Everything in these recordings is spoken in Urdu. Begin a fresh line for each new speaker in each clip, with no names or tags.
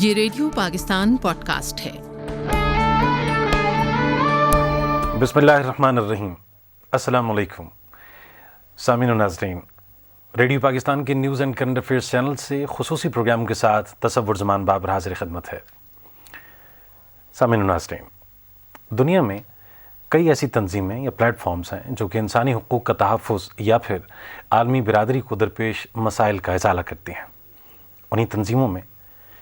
یہ ریڈیو پاکستان پوڈ کاسٹ ہے۔
بسم اللہ الرحمن الرحیم۔ السلام علیکم سامعین و ناظرین، ریڈیو پاکستان کے news and current affairs channel سے خصوصی پروگرام کے ساتھ تصور زمان بابر حاضر خدمت ہے۔ سامعین و ناظرین، دنیا میں کئی ایسی تنظیمیں یا پلیٹ فارمز ہیں جو کہ انسانی حقوق کا تحفظ یا پھر عالمی برادری کو درپیش مسائل کا ازالہ کرتی ہیں۔ انہی تنظیموں میں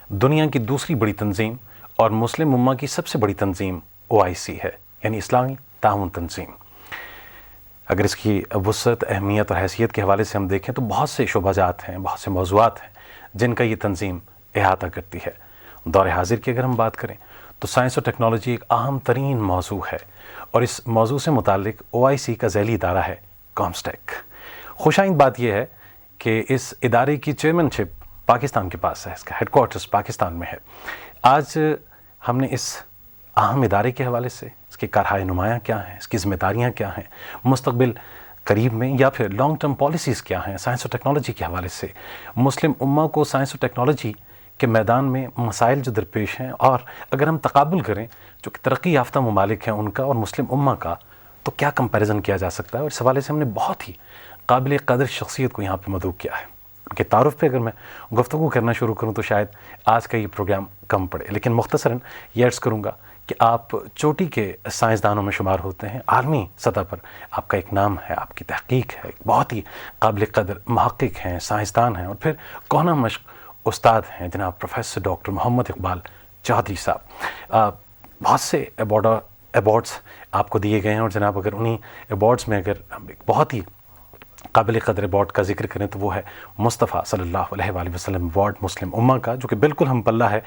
دنیا کی دوسری بڑی تنظیم اور مسلم امہ کی سب سے بڑی تنظیم OIC ہے، یعنی اسلامی تعاون تنظیم۔ اگر اس کی وسعت، اہمیت اور حیثیت کے حوالے سے ہم دیکھیں تو بہت سے شعبہ جات ہیں، بہت سے موضوعات ہیں جن کا یہ تنظیم احاطہ کرتی ہے۔ دور حاضر کی اگر ہم بات کریں تو سائنس اور ٹیکنالوجی ایک اہم ترین موضوع ہے، اور اس موضوع سے متعلق OIC کا ذیلی ادارہ ہے کامسٹیک۔ خوش آئند بات یہ ہے کہ اس ادارے کی چیئرمین شپ پاکستان کے پاس ہے، اس کا ہیڈ کوارٹرز پاکستان میں ہے۔ آج ہم نے اس اہم ادارے کے حوالے سے اس کی کارہائے نمایاں کیا ہیں، اس کی ذمہ داریاں کیا ہیں، مستقبل قریب میں یا پھر لانگ ٹرم پالیسیز کیا ہیں سائنس اور ٹیکنالوجی کے حوالے سے، مسلم امہ کو سائنس اور ٹیکنالوجی کے میدان میں مسائل جو درپیش ہیں، اور اگر ہم تقابل کریں جو کہ ترقی یافتہ ممالک ہیں ان کا اور مسلم امہ کا، تو کیا کمپیریزن کیا جا سکتا ہے۔ اور اس حوالے سے ہم نے بہت ہی قابل قدر شخصیت کو یہاں پہ مدعو کیا ہے۔ ان کے تعارف پہ اگر میں گفتگو کرنا شروع کروں تو شاید آج کا یہ پروگرام کم پڑے، لیکن مختصراً یہ عرض کروں گا کہ آپ چوٹی کے سائنسدانوں میں شمار ہوتے ہیں۔ عالمی سطح پر آپ کا ایک نام ہے، آپ کی تحقیق ہے، بہت ہی قابل قدر محقق ہیں، سائنسدان ہیں، اور پھر کوہنہ مشق استاد ہیں جناب پروفیسر ڈاکٹر محمد اقبال چودھری صاحب۔ بہت سے ایوارڈز آپ کو دیے گئے ہیں، اور جناب اگر انہی ایوارڈز میں اگر ہم ایک بہت ہی قابل قدر ایوارڈ کا ذکر کریں تو وہ ہے مصطفیٰ صلی اللہ علیہ وآلہ وسلم ایوارڈ مسلم امہ کا، جو کہ بالکل ہم پلہ ہے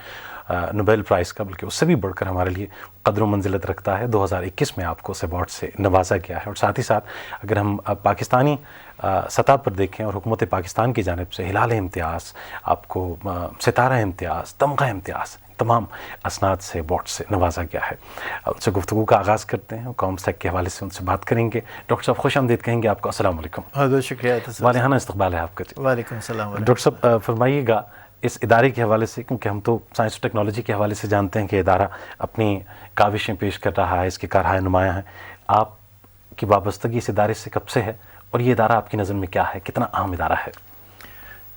نوبیل پرائز کا، بلکہ اس سے بھی بڑھ کر ہمارے لیے قدر و منزلت رکھتا ہے۔ 2021 میں آپ کو اس ایوارڈ سے نوازا گیا ہے، اور ساتھ ہی ساتھ اگر ہم پاکستانی سطح پر دیکھیں اور حکومت پاکستان کی جانب سے ہلال امتیاز، آپ کو ستارہ امتیاز، تمغہ امتیاز، تمام اسناد سے ایوارڈ سے نوازا گیا ہے۔ ان سے گفتگو کا آغاز کرتے ہیں، کامسٹیک کے حوالے سے ان سے بات کریں گے۔ ڈاکٹر صاحب خوش آمدید کہیں گے آپ کو۔ السلام علیکم۔
بہت بہت شکریہ،
والہانہ استقبال ہے آپ کا۔
وعلیکم السلام۔
ڈاکٹر صاحب فرمائیے گا اس ادارے کے حوالے سے، کیونکہ ہم تو سائنس اور ٹیکنالوجی کے حوالے سے جانتے ہیں کہ ادارہ اپنی کاوشیں پیش کر رہا ہے، اس کے کارہائے نمایاں ہیں۔ آپ کی وابستگی اس ادارے سے کب سے ہے، اور یہ ادارہ آپ کی نظر میں کیا ہے، کتنا اہم ادارہ ہے؟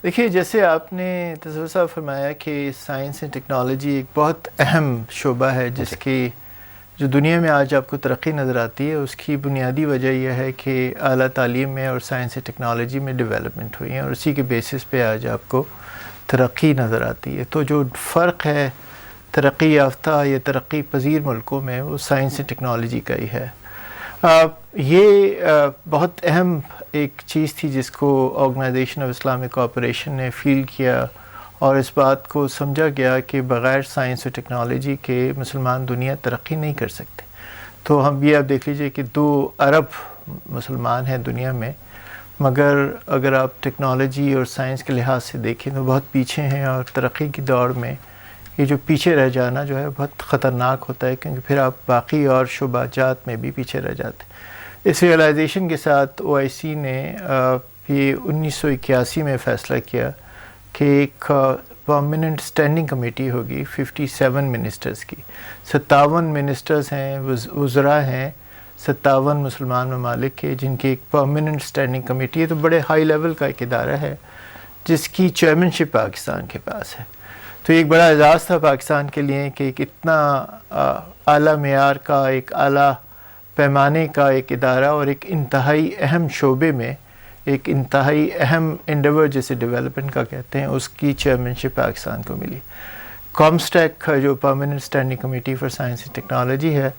دیکھیے، جیسے آپ نے تصور صاحب فرمایا کہ سائنس اینڈ ٹیکنالوجی ایک بہت اہم شعبہ ہے جس کی جو دنیا میں آج آپ کو ترقی نظر آتی ہے، اس کی بنیادی وجہ یہ ہے کہ اعلیٰ تعلیم میں اور سائنس اینڈ ٹیکنالوجی میں ڈیولپمنٹ ہوئی ہے، اور اسی کے بیسس پہ آج آپ کو ترقی نظر آتی ہے۔ تو جو فرق ہے ترقی یافتہ یا ترقی پذیر ملکوں میں، وہ سائنس اینڈ ٹیکنالوجی کا ہی ہے۔ یہ بہت اہم ایک چیز تھی جس کو آرگنائزیشن آف اسلامک کوآپریشن نے فیل کیا، اور اس بات کو سمجھا گیا کہ بغیر سائنس اور ٹیکنالوجی کے مسلمان دنیا ترقی نہیں کر سکتے۔ تو ہم یہ آپ دیکھ لیجئے کہ 2 ارب مسلمان ہیں دنیا میں، مگر اگر آپ ٹیکنالوجی اور سائنس کے لحاظ سے دیکھیں تو بہت پیچھے ہیں، اور ترقی کی دوڑ میں یہ جو پیچھے رہ جانا جو ہے بہت خطرناک ہوتا ہے، کیونکہ پھر آپ باقی اور شعبہ جات میں بھی پیچھے رہ جاتے ہیں۔ اس ریئلائزیشن کے ساتھ OIC نے یہ 1981 میں فیصلہ کیا کہ ایک پرماننٹ اسٹینڈنگ کمیٹی ہوگی 57 منسٹرز کی، 57 منسٹرز ہیں، وزراء ہیں 57 مسلمان ممالک کے، جن کی ایک پرماننٹ اسٹینڈنگ کمیٹی ہے۔ تو بڑے ہائی لیول کا ایک ادارہ ہے جس کی چیئرمین شپ پاکستان کے پاس ہے۔ تو ایک بڑا اعزاز تھا پاکستان کے لیے کہ ایک اتنا اعلیٰ معیار کا، ایک اعلیٰ پیمانے کا ایک ادارہ، اور ایک انتہائی اہم شعبے میں ایک انتہائی اہم انڈیور جسے ڈیولپمنٹ کا کہتے ہیں، اس کی چیئرمین شپ پاکستان کو ملی۔ کامسٹیک جو permanent standing committee for science and technology ہے،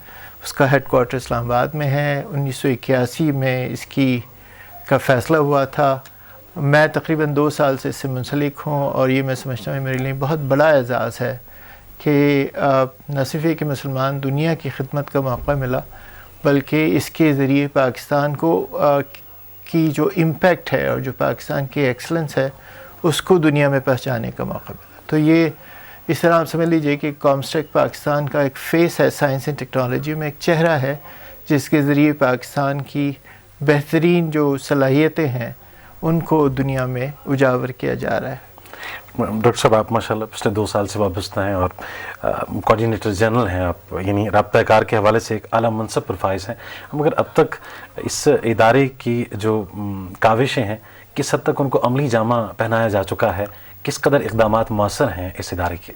اس کا ہیڈ کوارٹر اسلام آباد میں ہے۔ 1981 میں اس کا فیصلہ ہوا تھا۔ میں تقریباً 2 سال سے اس سے منسلک ہوں، اور یہ میں سمجھتا ہوں میرے لیے بہت بڑا اعزاز ہے کہ نہ صرف یہ کہ مسلمان دنیا کی خدمت کا موقع ملا، بلکہ اس کے ذریعے پاکستان کو کی جو امپیکٹ ہے اور جو پاکستان کی ایکسلنس ہے اس کو دنیا میں پہنچانے کا موقع ملا۔ تو یہ اس طرح آپ سمجھ لیجئے کہ کامسٹیک پاکستان کا ایک فیس ہے، سائنس اینڈ ٹیکنالوجی میں ایک چہرہ ہے جس کے ذریعے پاکستان کی بہترین جو صلاحیتیں ہیں ان کو دنیا میں اجاگر کیا جا رہا ہے۔
ڈاکٹر صاحب آپ ماشاءاللہ پچھلے 2 سال سے وابستہ ہیں اور کوآرڈینیٹر جنرل ہیں آپ، یعنی رابطہ کار کے حوالے سے ایک اعلیٰ منصب پر فائز ہیں. مگر اب تک اس ادارے کی جو کاوشیں ہیں کس حد تک ان کو عملی جامہ پہنایا جا چکا ہے، کس قدر اقدامات مؤثر ہیں اس ادارے کے؟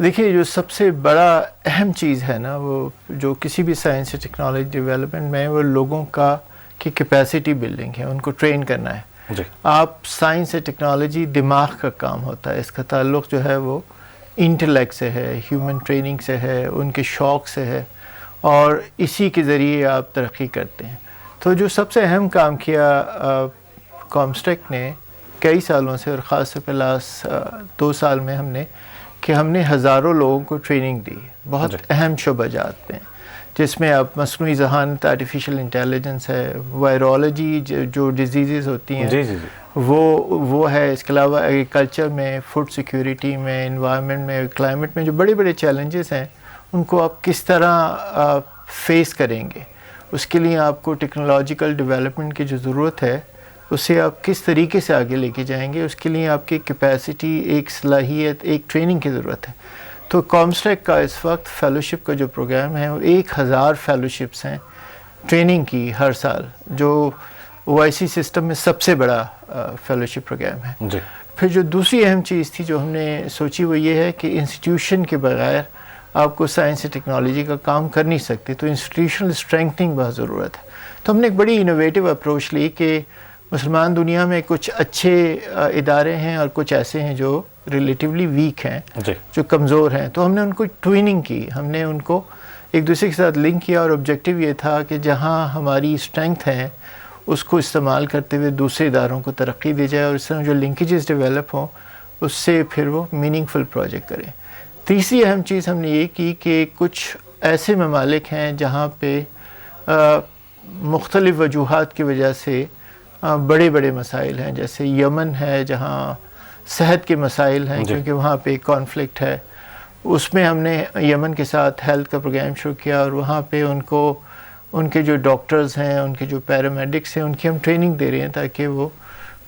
دیکھیے جو سب سے بڑا اہم چیز ہے نا، وہ جو کسی بھی سائنس اور ٹیکنالوجی ڈیولپمنٹ میں وہ لوگوں کی کیپیسٹی بلڈنگ ہے، ان کو ٹرین کرنا ہے.
جی.
آپ سائنس اور ٹیکنالوجی دماغ کا کام ہوتا ہے، اس کا تعلق جو ہے وہ انٹلیکٹ سے ہے، ہیومن ٹریننگ سے ہے، ان کے شوق سے ہے، اور اسی کے ذریعے آپ ترقی کرتے ہیں. تو جو سب سے اہم کام کیا کامسٹیک نے کئی سالوں سے، اور خاص طور پہ لاسٹ 2 سال میں ہم نے ہزاروں لوگوں کو ٹریننگ دی بہت اہم شعبہ جات میں، جس میں اب مصنوعی ذہانت، آرٹیفیشل انٹیلیجنس ہے، وائرولوجی جو ڈیزیزز ہوتی ہیں وہ ہے. اس کے علاوہ ایگریکلچر میں، فوڈ سیکیورٹی میں، انوائرمنٹ میں، کلائمیٹ میں جو بڑے بڑے چیلنجز ہیں ان کو آپ کس طرح فیس کریں گے، اس کے لیے آپ کو ٹیکنالوجیکل ڈیولپمنٹ کی جو ضرورت ہے اسے آپ کس طریقے سے آگے لے کے جائیں گے، اس کے لیے آپ کی کیپیسٹی، ایک صلاحیت، ایک ٹریننگ کی ضرورت ہے. تو کامسٹیک کا اس وقت فیلوشپ کا جو پروگرام ہے وہ 1000 فیلوشپس ہیں ٹریننگ کی ہر سال، جو OIC سسٹم میں سب سے بڑا فیلوشپ پروگرام ہے.
جی.
پھر جو دوسری اہم چیز تھی جو ہم نے سوچی وہ یہ ہے کہ انسٹیٹیوشن کے بغیر آپ کو سائنس اور ٹیکنالوجی کا کام کر نہیں سکتے، تو انسٹیٹیوشنل اسٹرینتھنگ بہت ضرورت ہے. تو ہم نے ایک بڑی انوویٹیو اپروچ لی کہ مسلمان دنیا میں کچھ اچھے ادارے ہیں اور کچھ ایسے ہیں جو ریلیٹیولی ویک ہیں، جو کمزور ہیں. تو ہم نے ان کو ٹویننگ کی، ہم نے ان کو ایک دوسرے کے ساتھ لنک کیا، اور آبجیکٹیو یہ تھا کہ جہاں ہماری اسٹرینتھ ہے اس کو استعمال کرتے ہوئے دوسرے اداروں کو ترقی دی جائے، اور اس طرح جو لنکیجز ڈیولپ ہوں اس سے پھر وہ میننگ فل پروجیکٹ کریں. تیسری اہم چیز ہم نے یہ کی کہ کچھ ایسے ممالک ہیں جہاں پہ مختلف وجوہات کی وجہ سے بڑے بڑے مسائل ہیں، جیسے یمن ہے جہاں صحت کے مسائل ہیں کیونکہ وہاں پہ کانفلکٹ ہے. اس میں ہم نے یمن کے ساتھ ہیلتھ کا پروگرام شروع کیا، اور وہاں پہ ان کے جو ڈاکٹرز ہیں، ان کے جو پیرامیڈکس ہیں، ان کی ہم ٹریننگ دے رہے ہیں تاکہ وہ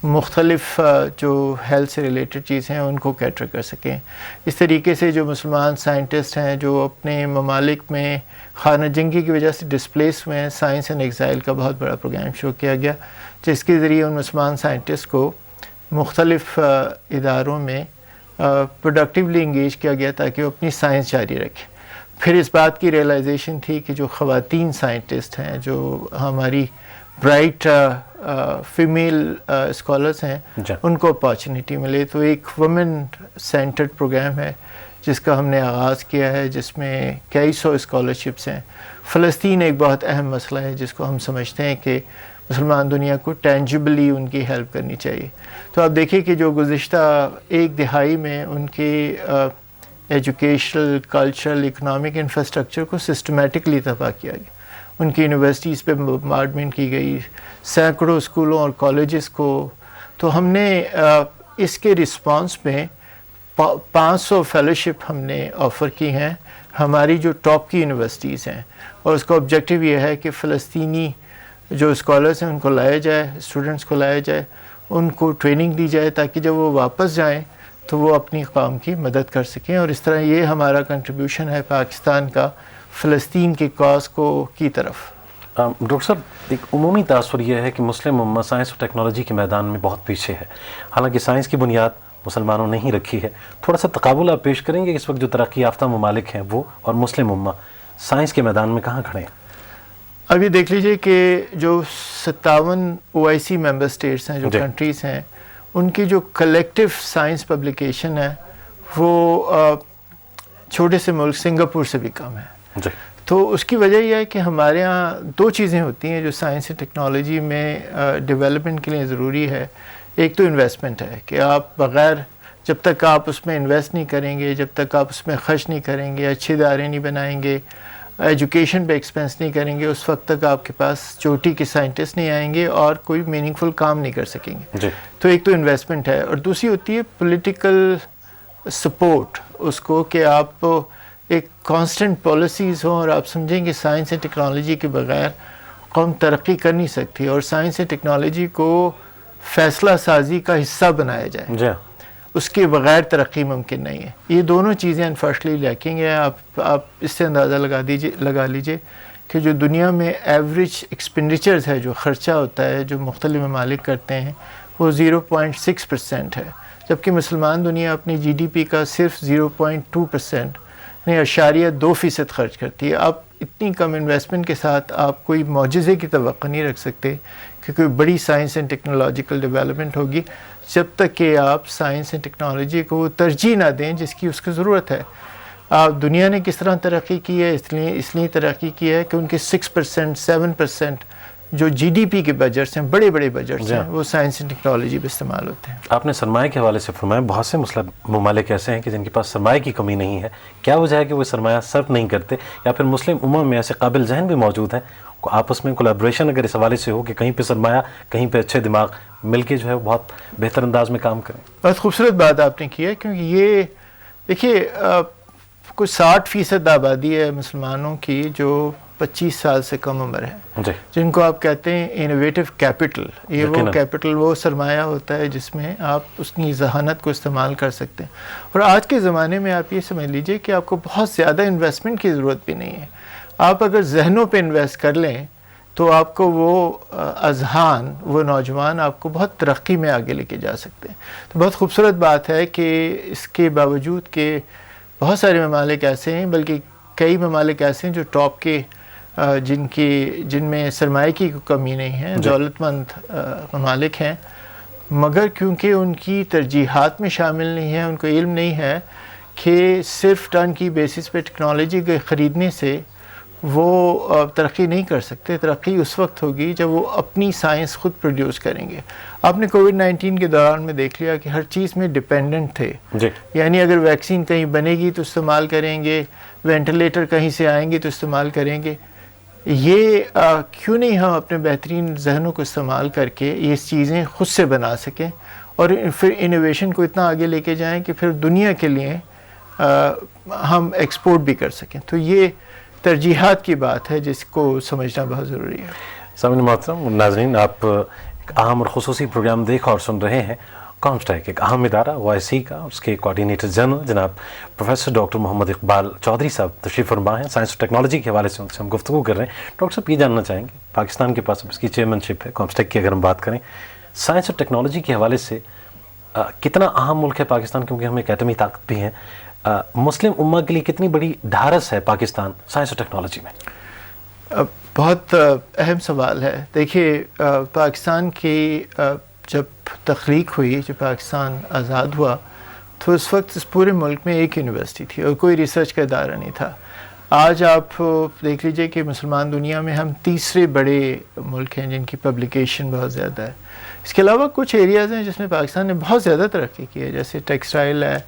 مختلف جو ہیلتھ سے ریلیٹڈ چیزیں ہیں ان کو کیٹر کر سکیں. اس طریقے سے جو مسلمان سائنٹسٹ ہیں جو اپنے ممالک میں خانہ جنگی کی وجہ سے ڈسپلیس ہوئے ہیں، سائنس اینڈ ایگزائل کا بہت بڑا پروگرام شروع کیا گیا، جس کے ذریعے ان مسلمان سائنٹسٹ کو مختلف اداروں میں پروڈکٹیولی انگیج کیا گیا تاکہ وہ اپنی سائنس جاری رکھیں. پھر اس بات کی ریئلائزیشن تھی کہ جو خواتین سائنٹسٹ ہیں، جو ہماری برائٹ فیمیل اسکالرس ہیں، ان کو اپارچونیٹی ملے. تو ایک وومن سینٹرڈ پروگرام ہے جس کا ہم نے آغاز کیا ہے، جس میں کئی سو اسکالرشپس ہیں. فلسطین ایک بہت اہم مسئلہ ہے جس کو ہم سمجھتے ہیں کہ مسلمان دنیا کو ٹینجبلی ان کی ہیلپ کرنی چاہیے. تو آپ دیکھیں کہ جو گزشتہ 1 دہائی میں ان کے ایجوکیشنل، کلچرل، اکنامک انفراسٹرکچر کو سسٹمیٹکلی تباہ کیا گیا، ان کی یونیورسٹیز پہ بمبارڈمنٹ کی گئی، سینکڑوں اسکولوں اور کالجز کو. تو ہم نے اس کے رسپانس میں 500 فیلوشپ ہم نے آفر کی ہیں ہماری جو ٹاپ کی یونیورسٹیز ہیں، اور اس کا آبجیکٹیو یہ ہے کہ فلسطینی جو اسکالرس ہیں ان کو لایا جائے، اسٹوڈنٹس کو لایا جائے، ان کو ٹریننگ دی جائے تاکہ جب وہ واپس جائیں تو وہ اپنی قوم کی مدد کر سکیں. اور اس طرح یہ ہمارا کنٹریبیوشن ہے پاکستان کا فلسطین کے کاز کی طرف.
ڈاکٹر صاحب، ایک عمومی تاثر یہ ہے کہ مسلم امت سائنس اور ٹیکنالوجی کے میدان میں بہت پیچھے ہے، حالانکہ سائنس کی بنیاد مسلمانوں نے ہی رکھی ہے. تھوڑا سا تقابل آپ پیش کریں گے اس وقت جو ترقی یافتہ ممالک ہیں وہ اور مسلم امت سائنس کے میدان میں کہاں کھڑے ہیں؟
ابھی دیکھ لیجئے کہ جو 57 OIC ممبر اسٹیٹس ہیں، جو کنٹریز ہیں، ان کی جو کلیکٹیو سائنس پبلیکیشن ہے وہ چھوٹے سے ملک سنگاپور سے بھی کم ہے. تو اس کی وجہ یہ ہے کہ ہمارے ہاں 2 چیزیں ہوتی ہیں جو سائنس اور ٹیکنالوجی میں ڈیولپمنٹ کے لیے ضروری ہے. ایک تو انویسٹمنٹ ہے کہ آپ بغیر، جب تک آپ اس میں انویسٹ نہیں کریں گے، جب تک آپ اس میں خرچ نہیں کریں گے، اچھے ادارے نہیں بنائیں گے، ایجوکیشن پہ ایکسپینس نہیں کریں گے، اس وقت تک آپ کے پاس چوٹی کے سائنٹسٹ نہیں آئیں گے اور کوئی میننگ فل کام نہیں کر سکیں گے. تو ایک تو انویسٹمنٹ ہے، اور دوسری ہوتی ہے پولیٹیکل سپورٹ اس کو، کہ آپ ایک کانسٹنٹ پالیسیز ہوں اور آپ سمجھیں کہ سائنس اینڈ ٹیکنالوجی کے بغیر قوم ترقی کر نہیں سکتی، اور سائنس اینڈ ٹیکنالوجی کو فیصلہ سازی کا حصہ بنایا جائے. اس کے بغیر ترقی ممکن نہیں ہے. یہ دونوں چیزیں انفارچونیٹلی لیکنگ ہیں. آپ اس سے اندازہ لگا لیجئے کہ جو دنیا میں ایوریج ایکسپینڈیچرز ہے، جو خرچہ ہوتا ہے جو مختلف ممالک کرتے ہیں، وہ 0.6% ہے، جبکہ مسلمان دنیا اپنی جی ڈی پی کا صرف 0.2% یعنی 0.2% خرچ کرتی ہے. آپ اتنی کم انویسٹمنٹ کے ساتھ آپ کوئی معجزے کی توقع نہیں رکھ سکتے کہ کوئی بڑی سائنس اینڈ ٹیکنالوجیکل ڈیولپمنٹ ہوگی جب تک کہ آپ سائنس اینڈ ٹیکنالوجی کو وہ ترجیح نہ دیں جس کی اس کی ضرورت ہے. دنیا نے کس طرح ترقی کی ہے؟ اس لیے ترقی کی ہے کہ ان کے 6%, 7% جو جی ڈی پی کے بجٹس ہیں، بڑے بڑے بجٹس ہیں، وہ سائنس اینڈ ٹیکنالوجی پہ استعمال ہوتے ہیں.
آپ نے سرمایہ کے حوالے سے فرمایا بہت سے ممالک ایسے ہیں کہ جن کے پاس سرمایہ کی کمی نہیں ہے. کیا وجہ ہے کہ وہ سرمایہ صرف نہیں کرتے، یا پھر مسلم امم میں ایسے قابل ذہن بھی موجود ہیں آپس میں کولیبریشن اگر اس حوالے سے ہو کہ کہیں پہ سرمایہ کہیں پہ اچھے دماغ مل کے جو ہے بہت بہتر انداز میں کام کریں؟
بہت خوبصورت بات آپ نے کی ہے، کیونکہ یہ دیکھیے کوئی 60% آبادی ہے مسلمانوں کی جو 25 سال سے کم عمر ہے، جن کو آپ کہتے ہیں انوویٹو کیپٹل. یہ وہ کیپٹل، وہ سرمایہ ہوتا ہے جس میں آپ اس کی ذہانت کو استعمال کر سکتے ہیں. اور آج کے زمانے میں آپ یہ سمجھ لیجئے کہ آپ کو بہت زیادہ انویسٹمنٹ کی ضرورت بھی نہیں ہے. آپ اگر ذہنوں پہ انویسٹ کر لیں تو آپ کو وہ اذہان، وہ نوجوان آپ کو بہت ترقی میں آگے لے کے جا سکتے ہیں. تو بہت خوبصورت بات ہے کہ اس کے باوجود کہ بہت سارے ممالک ایسے ہیں، بلکہ کئی ممالک ایسے ہیں جو ٹاپ کے جن میں سرمایہ کی کوئی کمی نہیں ہے، دولت مند ممالک ہیں، مگر کیونکہ ان کی ترجیحات میں شامل نہیں ہے، ان کو علم نہیں ہے کہ صرف ٹرن کی بیسس پہ ٹیکنالوجی کے خریدنے سے وہ ترقی نہیں کر سکتے. ترقی اس وقت ہوگی جب وہ اپنی سائنس خود پروڈیوس کریں گے. آپ نے کووڈ-19 کے دوران میں دیکھ لیا کہ ہر چیز میں ڈیپینڈنٹ تھے. یعنی اگر ویکسین کہیں بنے گی تو استعمال کریں گے، وینٹیلیٹر کہیں سے آئیں گے تو استعمال کریں گے. یہ کیوں نہیں ہم اپنے بہترین ذہنوں کو استعمال کر کے یہ چیزیں خود سے بنا سکیں اور پھر انوویشن کو اتنا آگے لے کے جائیں کہ پھر دنیا کے لیے ہم ایکسپورٹ بھی کر سکیں. تو یہ ترجیحات کی بات ہے جس کو سمجھنا بہت ضروری ہے.
سامعین محترم، ناظرین، آپ ایک اہم اور خصوصی پروگرام دیکھ اور سن رہے ہیں. کامسٹیک ایک اہم ادارہ OIC کا، اس کے کوآرڈینیٹر جنرل جناب پروفیسر ڈاکٹر محمد اقبال چودھری صاحب تشریف فرما ہیں. سائنس اور ٹیکنالوجی کے حوالے سے ان سے ہم گفتگو کر رہے ہیں. ڈاکٹر صاحب، یہ جاننا چاہیں گے، پاکستان کے پاس اس کی چیئرمین شپ ہے کامسٹیک کی، اگر ہم بات کریں سائنس اور ٹیکنالوجی کے حوالے سے کتنا اہم ملک ہے پاکستان، کیونکہ ہم ایک ایٹمی طاقت بھی ہیں. مسلم امہ کے لیے کتنی بڑی ڈھارس ہے پاکستان سائنس اور ٹیکنالوجی میں؟
بہت اہم سوال ہے. دیکھیے، پاکستان کی جب تخلیق ہوئی، جب پاکستان آزاد ہوا، تو اس وقت اس پورے ملک میں ایک یونیورسٹی تھی اور کوئی ریسرچ کا ادارہ نہیں تھا. آج آپ دیکھ لیجئے کہ مسلمان دنیا میں ہم تیسرے بڑے ملک ہیں جن کی پبلیکیشن بہت زیادہ ہے. اس کے علاوہ کچھ ایریاز ہیں جس میں پاکستان نے بہت زیادہ ترقی کی ہے، جیسے ٹیکسٹائل ہے،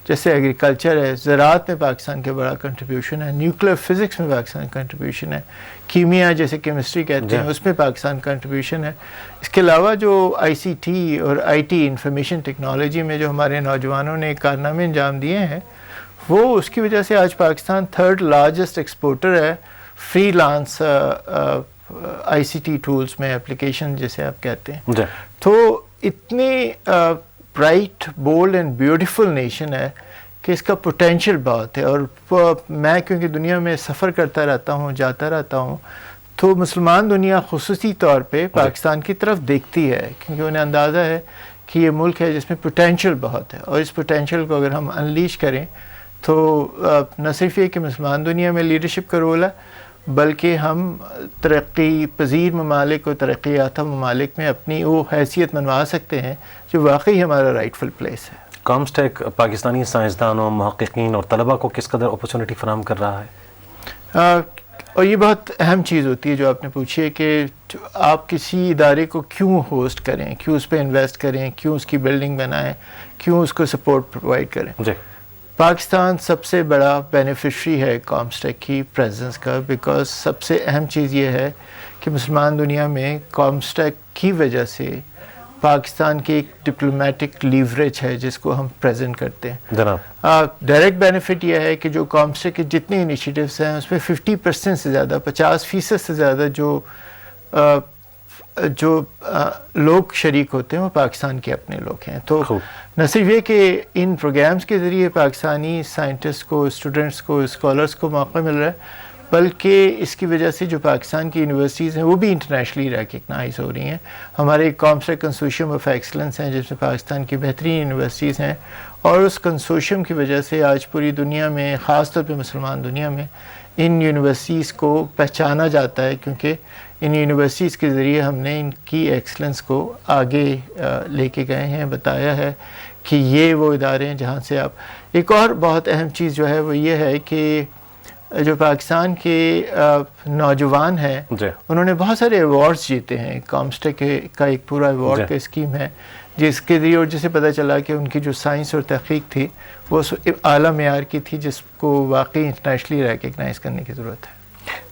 جیسے ایگریکلچر ہے، زراعت میں پاکستان کا بڑا کنٹریبیوشن ہے، نیوکلیر فزکس میں پاکستان کا کنٹریبیوشن ہے، کیمیا جیسے کیمسٹری کہتے ہیں اس میں پاکستان کا کنٹریبیوشن ہے. اس کے علاوہ جو ICT اور IT انفارمیشن ٹیکنالوجی میں جو ہمارے نوجوانوں نے کارنامے انجام دیے ہیں، وہ اس کی وجہ سے آج پاکستان 3rd لارجسٹ ایکسپورٹر ہے فری لانس ICT ٹولز میں، اپلیکیشن جیسے آپ کہتے ہیں. تو اتنی bright, bold and beautiful nation ہے کہ اس کا پوٹینشیل بہت ہے. اور میں کیونکہ دنیا میں سفر کرتا رہتا ہوں، جاتا رہتا ہوں، تو مسلمان دنیا خصوصی طور پہ پاکستان کی طرف دیکھتی ہے، کیونکہ انہیں اندازہ ہے کہ یہ ملک ہے جس میں پوٹینشیل بہت ہے، اور اس پوٹینشیل کو اگر ہم انلیش کریں تو نہ صرف یہ کہ مسلمان دنیا میں لیڈرشپ کا رول ہے، بلکہ ہم ترقی پذیر ممالک اور ترقی یافتہ ممالک میں اپنی وہ حیثیت منوا سکتے ہیں جو واقعی ہمارا رائٹفل پلیس ہے.
کامسٹیک پاکستانی سائنسدانوں، محققین اور طلباء کو کس قدر اپرچونٹی فراہم کر رہا ہے؟
اور یہ بہت اہم چیز ہوتی ہے جو آپ نے پوچھی ہے کہ آپ کسی ادارے کو کیوں ہوسٹ کریں، کیوں اس پہ انویسٹ کریں، کیوں اس کی بلڈنگ بنائیں، کیوں اس کو سپورٹ پرووائڈ کریں. پاکستان سب سے بڑا بینیفیشری ہے کامسٹیک کی پریزنس کا، بیکاز سب سے اہم چیز یہ ہے کہ مسلمان دنیا میں کامسٹیک کی وجہ سے پاکستان کی ایک ڈپلومیٹک لیوریج ہے جس کو ہم پریزنٹ کرتے ہیں. ڈائریکٹ بینیفٹ یہ ہے کہ جو کامسٹیک کے جتنے انیشیٹیوز ہیں اس میں 50% سے زیادہ، 50% سے زیادہ جو جو لوگ شریک ہوتے ہیں وہ پاکستان کے اپنے لوگ ہیں. تو نہ صرف یہ کہ ان پروگرامز کے ذریعے پاکستانی سائنٹسٹ کو، اسٹوڈنٹس کو، اسکالرس کو موقع مل رہا ہے، بلکہ اس کی وجہ سے جو پاکستان کی یونیورسٹیز ہیں وہ بھی انٹرنیشنلی ریکگنائز ہو رہی ہیں. ہمارے کامسٹیک کنسورشیم آف ایکسلنس ہیں جس میں پاکستان کی بہترین یونیورسٹیز ہیں، اور اس کنسورشیم کی وجہ سے آج پوری دنیا میں، خاص طور پہ مسلمان دنیا میں، ان یونیورسٹیز کو پہچانا جاتا ہے، کیونکہ ان یونیورسٹیز کے ذریعے ہم نے ان کی ایکسلنس کو آگے لے کے گئے ہیں، بتایا ہے کہ یہ وہ ادارے ہیں جہاں سے آپ. ایک اور بہت اہم چیز جو ہے وہ یہ ہے کہ جو پاکستان کے نوجوان ہیں انہوں نے بہت سارے ایوارڈز جیتے ہیں. کامسٹیک کا ایک پورا ایوارڈ کا اسکیم ہے جس کے ذریعے، اور جسے پتہ چلا کہ ان کی جو سائنس اور تحقیق تھی وہ اعلیٰ معیار کی تھی، جس کو واقعی انٹرنیشنلی ریکگنائز کرنے کی ضرورت ہے.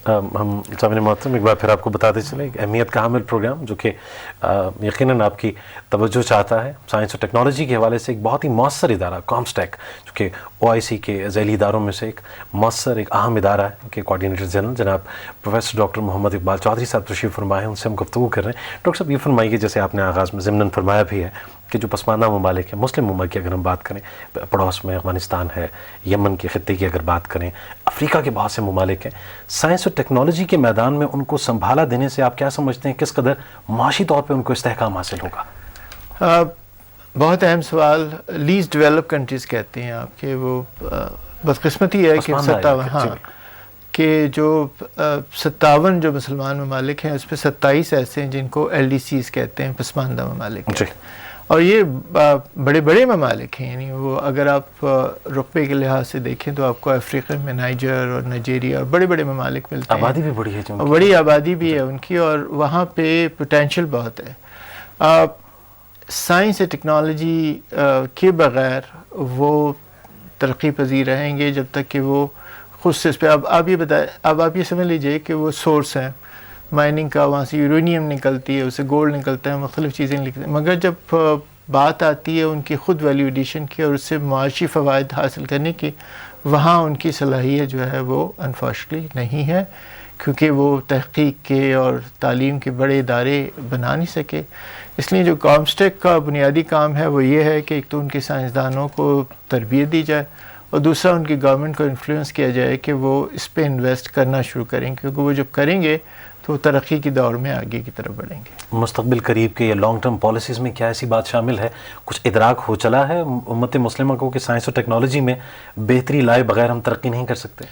ہم سامنے محترم ایک بار پھر آپ کو بتاتے چلیں، ایک اہمیت کا حامل پروگرام جو کہ یقیناً آپ کی توجہ چاہتا ہے. سائنس اور ٹیکنالوجی کے حوالے سے ایک بہت ہی مؤثر ادارہ کامسٹیک، جو کہ OIC کے ذیلی اداروں میں سے ایک مؤثر، ایک اہم ادارہ ہے، کہ کوآرڈینیٹر جنرل جناب پروفیسر ڈاکٹر محمد اقبال چودھری صاحب تشریف فرمائے ہیں. ان سے ہم گفتگو کر رہے ہیں. ڈاکٹر صاحب یہ فرمائیے، جیسے آپ نے آغاز میں ضمناً فرمایا بھی ہے کہ جو پسماندہ ممالک ہیں، مسلم ممالک کی اگر ہم بات کریں، پڑوس میں افغانستان ہے، یمن کے خطے کی اگر بات کریں، افریقہ کے بہت سے ممالک ہیں، سائنس اور ٹیکنالوجی کے میدان میں ان کو سنبھالا دینے سے آپ کیا سمجھتے ہیں کس قدر معاشی طور پہ ان کو استحکام حاصل ہوگا؟
بہت اہم سوال. لیسٹ ڈیولپ کنٹریز کہتے ہیں آپ کہ وہ بدقسمتی ہے کہ جو 57 جو مسلمان ممالک ہیں اس پہ 27 ایسے ہیں جن کو LDCs کہتے ہیں، پسماندہ ممالک کہتے ہیں. اور یہ بڑے بڑے ممالک ہیں، یعنی وہ اگر آپ رقبے کے لحاظ سے دیکھیں تو آپ کو افریقہ میں نائجر اور نائجیریا اور بڑے بڑے ممالک ملتے ہیں.
آبادی بھی بڑی ہے،
بڑی آبادی بھی ہے ان کی، اور وہاں پہ پوٹینشیل بہت ہے. سائنس اور ٹیکنالوجی کے بغیر وہ ترقی پذیر رہیں گے جب تک کہ وہ خود سے اس پہ. اب آپ یہ سمجھ لیجئے کہ وہ سورس ہیں مائننگ کا، وہاں سے یورینیم نکلتی ہے، اسے گولڈ نکلتا ہے، مختلف چیزیں نکلتی ہیں، مگر جب بات آتی ہے ان کی خود ویلیو ایڈیشن کی اور اس سے معاشی فوائد حاصل کرنے کی، وہاں ان کی صلاحیت جو ہے وہ انفارچونیٹلی نہیں ہے، کیونکہ وہ تحقیق کے اور تعلیم کے بڑے ادارے بنا نہیں سکے. اس لیے جو کامسٹیک کا بنیادی کام ہے وہ یہ ہے کہ ایک تو ان کے سائنسدانوں کو تربیت دی جائے، اور دوسرا ان کی گورنمنٹ کو انفلوئنس کیا جائے کہ وہ اس پہ انویسٹ کرنا شروع کریں، کیونکہ وہ جب کریں گے تو وہ ترقی کی دور میں آگے کی طرف بڑھیں گے.
مستقبل قریب کے یا لانگ ٹرم پالیسیز میں کیا ایسی بات شامل ہے، کچھ ادراک ہو چلا ہے امت مسلمہ کو کہ سائنس اور ٹیکنالوجی میں بہتری لائے بغیر ہم ترقی نہیں کر سکتے؟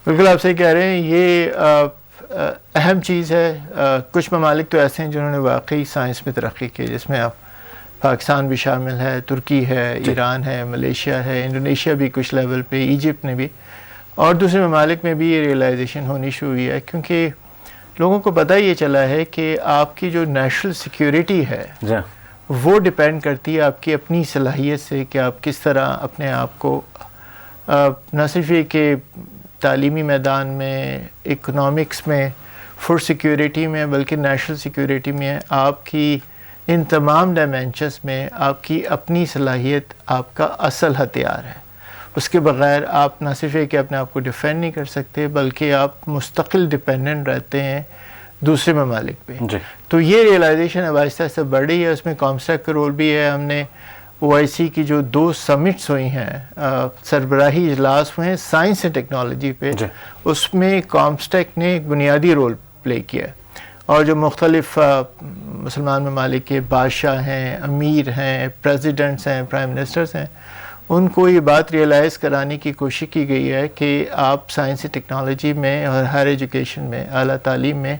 بالکل آپ صحیح کہہ رہے ہیں، یہ اہم چیز ہے. کچھ ممالک تو ایسے ہیں جنہوں نے واقعی سائنس میں ترقی کی، جس میں آپ پاکستان بھی شامل ہے، ترکی ہے، ایران ہے، ملیشیا ہے، انڈونیشیا بھی کچھ لیول پہ، ایجپٹ نے بھی، اور دوسرے ممالک میں بھی یہ ریئلائزیشن ہونی شروع ہوئی ہے، کیونکہ لوگوں کو پتہ یہ چلا ہے کہ آپ کی جو نیشنل سیکیورٹی ہے وہ ڈیپینڈ کرتی ہے آپ کی اپنی صلاحیت سے، کہ آپ کس طرح اپنے آپ کو نہ صرف یہ کہ تعلیمی میدان میں، اکنامکس میں، فوڈ سیکیورٹی میں، بلکہ نیشنل سیکیورٹی میں، آپ کی ان تمام ڈائمینشنز میں آپ کی اپنی صلاحیت آپ کا اصل ہتھیار ہے. اس کے بغیر آپ نہ صرف یہ کہ اپنے آپ کو ڈیفینڈ نہیں کر سکتے، بلکہ آپ مستقل ڈیپینڈنٹ رہتے ہیں دوسرے ممالک پہ. تو یہ ریئلائزیشن اب آہستہ آہستہ بڑھ رہی ہے. اس میں کامسٹیک کا رول بھی ہے. ہم نے OIC کی جو 2 سمٹس ہوئی ہیں، سربراہی اجلاس ہوئے ہیں سائنس اینڈ ٹیکنالوجی پہ، اس میں کامسٹیک نے ایک بنیادی رول پلے کیا، اور جو مختلف مسلمان ممالک کے بادشاہ ہیں، امیر ہیں، پریزیڈنٹس ہیں، پرائم منسٹرز ہیں، ان کو یہ بات ریئلائز کرانے کی کوشش کی گئی ہے کہ آپ سائنس اینڈ ٹیکنالوجی میں اور ہائر ایجوکیشن میں، اعلیٰ تعلیم میں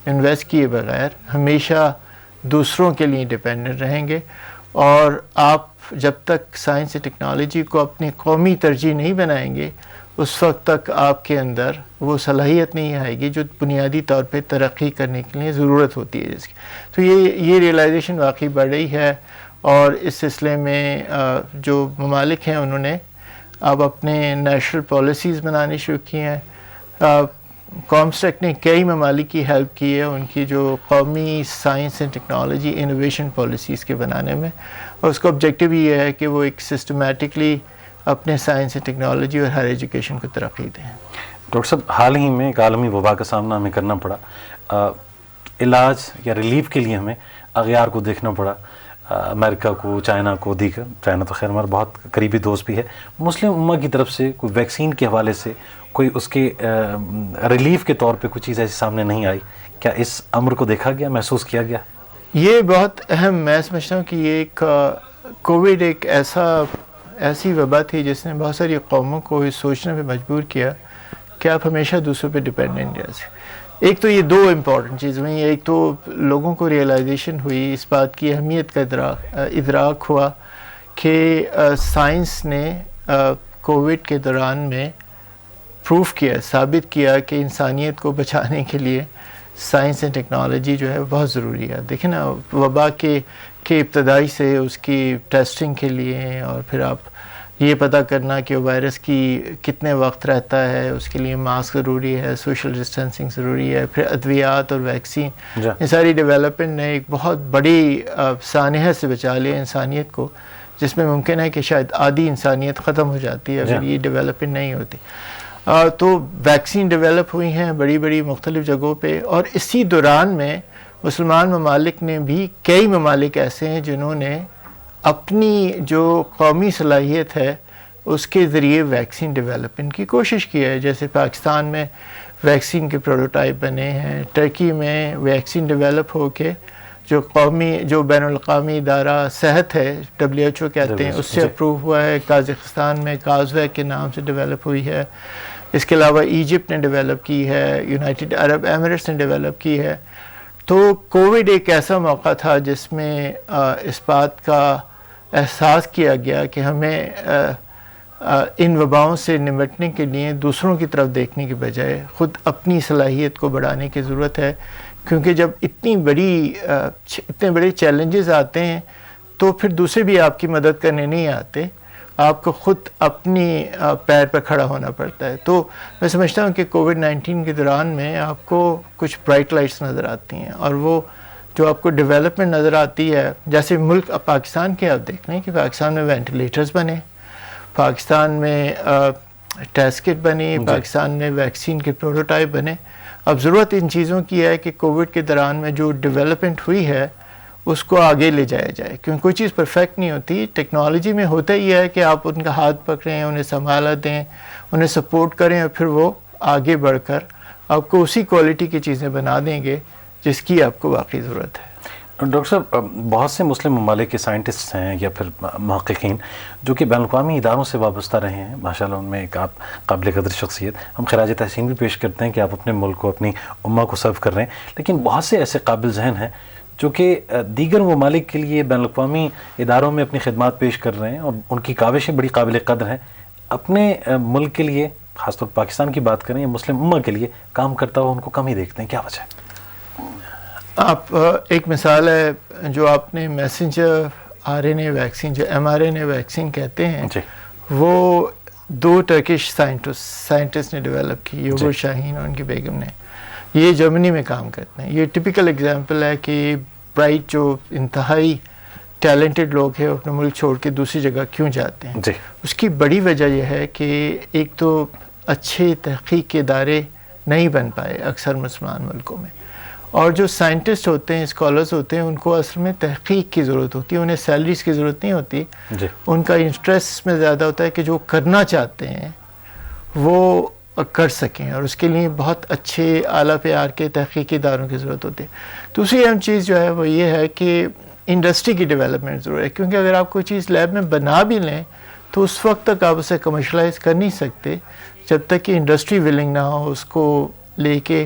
انویسٹ کیے بغیر ہمیشہ دوسروں کے لیے ڈیپینڈنٹ رہیں گے. اور آپ جب تک سائنس اینڈ ٹیکنالوجی کو اپنی قومی ترجیح نہیں بنائیں گے، اس وقت تک آپ کے اندر وہ صلاحیت نہیں آئے گی جو بنیادی طور پہ ترقی کرنے کے لیے ضرورت ہوتی ہے جس کی. تو یہ ریئلائزیشن واقعی بڑھ رہی ہے، اور اس سلسلے میں جو ممالک ہیں انہوں نے اب اپنے نیشنل پالیسیز بنانی شروع کی ہیں. کامسٹیک نے کئی ممالک کی ہیلپ کی ہے ان کی جو قومی science and technology innovation policies کے بنانے میں، اور اس کا آبجیکٹیو یہ ہے کہ وہ ایک سسٹمیٹکلی اپنے سائنس اینڈ ٹیکنالوجی اور ہائر ایجوکیشن کو ترقی دیں.
ڈاکٹر صاحب، حال ہی میں ایک عالمی وبا کا سامنا ہمیں کرنا پڑا. علاج یا ریلیف کے لیے ہمیں اغیار کو دیکھنا پڑا، امریکہ کو، چائنا کو، دیگر، چائنا تو خیر ہمارا بہت قریبی دوست بھی ہے، مسلم امہ کی طرف سے کوئی ویکسین کے حوالے سے کوئی اس کے ریلیف کے طور پہ کوئی چیز ایسی سامنے نہیں آئی؟ کیا اس امر کو دیکھا گیا، محسوس کیا گیا؟
یہ بہت اہم، میں سمجھتا ہوں کہ یہ ایک کووڈ ایک ایسی وبا تھی جس نے بہت ساری قوموں کو اس سوچنے پہ مجبور کیا کہ آپ ہمیشہ دوسروں پہ ڈپینڈنٹ رہے۔ ایک تو یہ دو امپورٹنٹ چیز ہوئی، ایک تو لوگوں کو ریئلائزیشن ہوئی، اس بات کی اہمیت کا ادراک ہوا کہ سائنس نے کووڈ کے دوران میں پروف کیا، ثابت کیا کہ انسانیت کو بچانے کے لیے سائنس اینڈ ٹیکنالوجی جو ہے بہت ضروری ہے۔ دیکھیں نا، وبا کے ابتدائی سے اس کی ٹیسٹنگ کے لیے، اور پھر آپ یہ پتہ کرنا کہ وائرس کی کتنے وقت رہتا ہے، اس کے لیے ماسک ضروری ہے، سوشل ڈسٹینسنگ ضروری ہے، پھر ادویات اور ویکسین، یہ ساری ڈیولپمنٹ نے ایک بہت بڑی سانحہ سے بچا لیا انسانیت کو، جس میں ممکن ہے کہ شاید آدھی انسانیت ختم ہو جاتی ہے اگر یہ ڈیولپمنٹ نہیں ہوتی۔ تو ویکسین ڈیولپ ہوئی ہیں بڑی بڑی مختلف جگہوں پہ، اور اسی دوران میں مسلمان ممالک نے بھی، کئی ممالک ایسے ہیں جنہوں نے اپنی جو قومی صلاحیت ہے اس کے ذریعے ویکسین ڈیولپمنٹ کی کوشش کی ہے۔ جیسے پاکستان میں ویکسین کے پروٹوٹائپ بنے ہیں، ٹرکی میں ویکسین ڈیولپ ہو کے جو بین الاقوامی ادارہ صحت ہے، WHO کہتے ہیں، اس سے اپروو ہوا ہے۔ قازقستان میں کازویک کے نام سے ڈیولپ ہوئی ہے۔ اس کے علاوہ ایجپٹ نے ڈیولپ کی ہے، یونائٹڈ عرب ایمریٹس نے ڈیولپ کی ہے۔ تو کووڈ ایک ایسا موقع تھا جس میں اس بات کا احساس کیا گیا کہ ہمیں ان وباؤں سے نمٹنے کے لیے دوسروں کی طرف دیکھنے کے بجائے خود اپنی صلاحیت کو بڑھانے کی ضرورت ہے، کیونکہ جب اتنے بڑے چیلنجز آتے ہیں تو پھر دوسرے بھی آپ کی مدد کرنے نہیں آتے، آپ کو خود اپنی پیر پر کھڑا ہونا پڑتا ہے۔ تو میں سمجھتا ہوں کہ کووڈ-19 کے دوران میں آپ کو کچھ برائٹ لائٹس نظر آتی ہیں، اور وہ جو آپ کو ڈیولپمنٹ نظر آتی ہے، جیسے ملک پاکستان کے آپ دیکھ لیں کہ پاکستان میں وینٹیلیٹرز بنے، پاکستان میں ٹیسٹ کٹ بنی، پاکستان میں ویکسین کے پروٹوٹائپ بنے۔ اب ضرورت ان چیزوں کی ہے کہ کووڈ کے دوران میں جو ڈیولپمنٹ ہوئی ہے اس کو آگے لے جایا جائے، کیونکہ کوئی چیز پرفیکٹ نہیں ہوتی۔ ٹیکنالوجی میں ہوتا ہی ہے کہ آپ ان کا ہاتھ پکڑیں، انہیں سنبھالا دیں، انہیں سپورٹ کریں، اور پھر وہ آگے بڑھ کر آپ کو اسی کوالٹی کی چیزیں بنا دیں گے جس کی آپ کو واقعی ضرورت ہے۔
ڈاکٹر صاحب، بہت سے مسلم ممالک کے سائنٹسٹ ہیں یا پھر محققین جو کہ بین الاقوامی اداروں سے وابستہ رہے ہیں، ماشاءاللہ ان میں ایک آپ قابل قدر شخصیت، ہم خراج تحسین بھی پیش کرتے ہیں کہ آپ اپنے ملک کو، اپنی امہ کو سرو کر رہے ہیں، لیکن بہت سے ایسے قابل ذہن ہیں جو کہ دیگر ممالک کے لیے بین الاقوامی اداروں میں اپنی خدمات پیش کر رہے ہیں، اور ان کی کاوشیں بڑی قابل قدر ہیں۔ اپنے ملک کے لیے، خاص طور پاکستان کی بات کریں یا مسلم امہ کے لیے کام کرتا ہوا ان کو کم ہی دیکھتے ہیں، کیا وجہ ہے؟
آپ ایک مثال ہے جو آپ نے میسنجر RNA ویکسین، جو mRNA ویکسین کہتے ہیں، وہ 2 ٹرکش سائنٹسٹ نے ڈیولپ کی، یوگور شاہین اور ان کی بیگم نے۔ یہ جرمنی میں کام کرتے ہیں۔ یہ ٹپیکل ایگزامپل ہے کہ برائٹ جو انتہائی ٹیلنٹڈ لوگ ہیں اپنا ملک چھوڑ کے دوسری جگہ کیوں جاتے ہیں۔ اس کی بڑی وجہ یہ ہے کہ ایک تو اچھے تحقیق کے ادارے نہیں بن پائے اکثر مسلمان ملکوں میں، اور جو سائنٹسٹ ہوتے ہیں، اسکالرز ہوتے ہیں، ان کو اصل میں تحقیق کی ضرورت ہوتی ہے، انہیں سیلریز کی ضرورت نہیں ہوتی، ان کا انٹرسٹ میں زیادہ ہوتا ہے کہ جو کرنا چاہتے ہیں وہ کر سکیں، اور اس کے لیے بہت اچھے اعلیٰ معیار کے تحقیقی اداروں کی ضرورت ہوتی ہے۔ دوسری اہم چیز جو ہے وہ یہ ہے کہ انڈسٹری کی ڈیولپمنٹ ضرور ہے، کیونکہ اگر آپ کوئی چیز لیب میں بنا بھی لیں تو اس وقت تک آپ اسے کمرشلائز کر نہیں سکتے جب تک کہ انڈسٹری ولنگ نہ ہو اس کو لے کے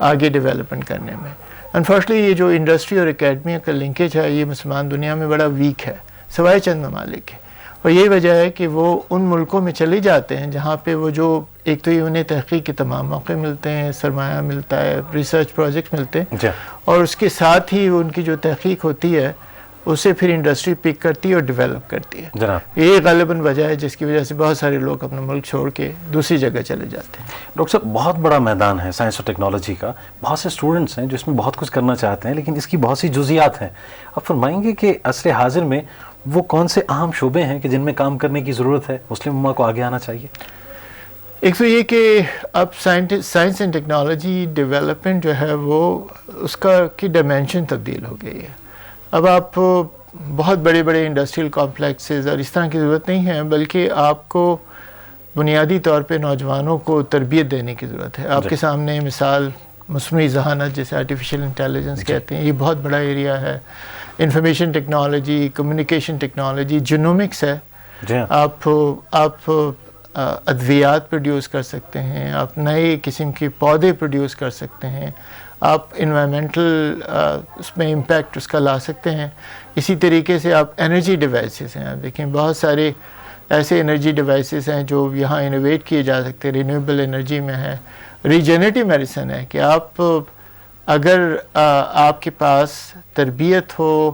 آگے ڈیولپمنٹ کرنے میں۔ انفارچونیٹلی یہ جو انڈسٹری اور اکیڈمیا کا لنکیج ہے یہ مسلمان دنیا میں بڑا ویک ہے، سوائے چند ممالک ہے، اور یہی وجہ ہے کہ وہ ان ملکوں میں چلے جاتے ہیں جہاں پہ وہ جو ایک تو یہ انہیں تحقیق کے تمام موقع ملتے ہیں، سرمایہ ملتا ہے، ریسرچ پروجیکٹ ملتے ہیں، اور اس کے ساتھ ہی ان کی جو تحقیق ہوتی ہے اسے پھر انڈسٹری پک کرتی ہے اور ڈیولپ کرتی ہے۔ یہ غالباً وجہ ہے جس کی وجہ سے بہت سارے لوگ اپنا ملک چھوڑ کے دوسری جگہ چلے جاتے ہیں۔
ڈاکٹر صاحب، بہت بڑا میدان ہے سائنس اور ٹیکنالوجی کا، بہت سے اسٹوڈنٹس ہیں جو اس میں بہت کچھ کرنا چاہتے ہیں، لیکن اس کی بہت سی جزیات ہیں۔ آپ فرمائیں گے کہ عصر حاضر میں وہ کون سے اہم شعبے ہیں کہ جن میں کام کرنے کی ضرورت ہے، مسلم امہ کو آگے آنا چاہیے؟
ایک تو یہ کہ اب سائنس اینڈ ٹیکنالوجی ڈیولپمنٹ جو ہے وہ اس کا کی ڈائمینشن تبدیل ہو گئی ہے. اب آپ بہت بڑے بڑے انڈسٹریل کمپلیکسز اور اس طرح کی ضرورت نہیں ہے، بلکہ آپ کو بنیادی طور پہ نوجوانوں کو تربیت دینے کی ضرورت ہے. آپ کے سامنے مثال مصنوعی ذہانت جیسے آرٹیفیشیل انٹیلیجنس کہتے ہیں، یہ بہت بڑا ایریا ہے. Information technology, communication technology, genomics ہے. آپ ادویات پروڈیوس کر سکتے ہیں، آپ نئے قسم کے پودے پروڈیوس کر سکتے ہیں، آپ انوائرمنٹل اس میں امپیکٹ اس کا لا سکتے ہیں. اسی طریقے سے آپ انرجی ڈیوائسز ہیں، آپ دیکھیں بہت سارے ایسے انرجی ڈیوائسز ہیں جو یہاں انوویٹ کیے جا سکتے ہیں. رینیویبل انرجی میں ہے، ریجنریٹیو میڈیسن ہے کہ آپ اگر آپ کے پاس تربیت ہو،